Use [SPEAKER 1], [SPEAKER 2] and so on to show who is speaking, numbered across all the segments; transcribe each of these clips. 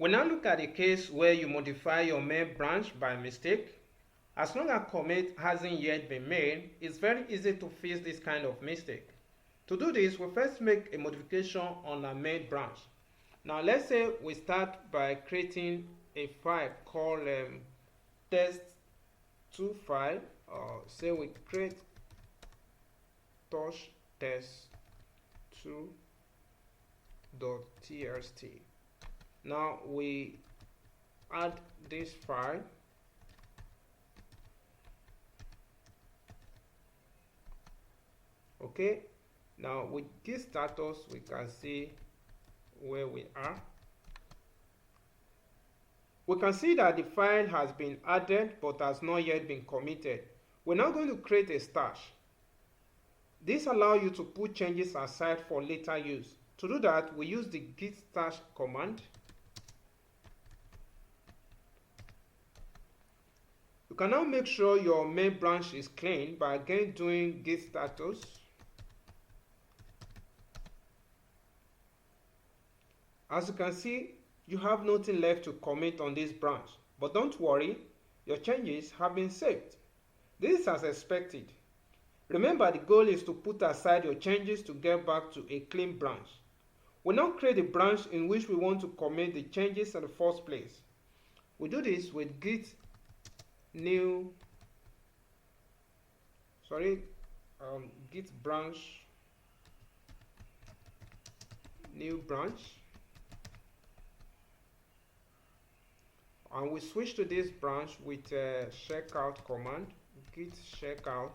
[SPEAKER 1] We now look at the case where you modify your main branch by mistake. As long as commit hasn't yet been made, it's very easy to fix this kind of mistake. To do this, we first make a modification on our main branch. Now let's say we start by creating a file called test2 file, or say we create touch test2.txt. Now we add this file. Okay, now with this status we can see where we are. We can see that the file has been added but has not yet been committed. We're now going to create a stash. This allows you to put changes aside for later use. To do that, we use the git stash command. You can now make sure your main branch is clean by again doing git status. As you can see, you have nothing left to commit on this branch, but don't worry, your changes have been saved. This is as expected. Remember, the goal is to put aside your changes to get back to a clean branch. We now create a branch in which we want to commit the changes in the first place. We do this with git branch new branch, and we switch to this branch with checkout command, git checkout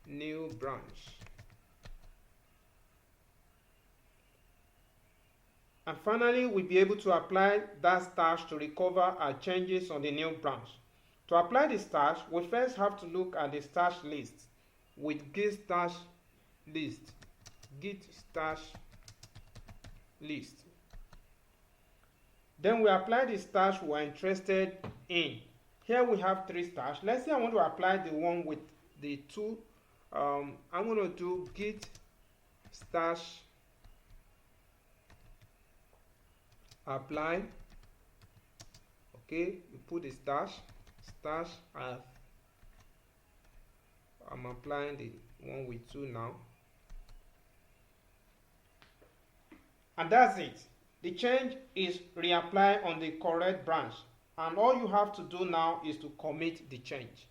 [SPEAKER 1] new branch. And finally, we'll be able to apply that stash to recover our changes on the new branch. To apply the stash, we first have to look at the stash list with git stash list. Then we apply the stash we're interested in. Here we have 3 stash. Let's say I want to apply the one with the 2. I'm going to do git stash apply. Okay, we put the stash I'm applying the one with 2 now, and that's it. The change is reapplied on the correct branch, and all you have to do now is to commit the change.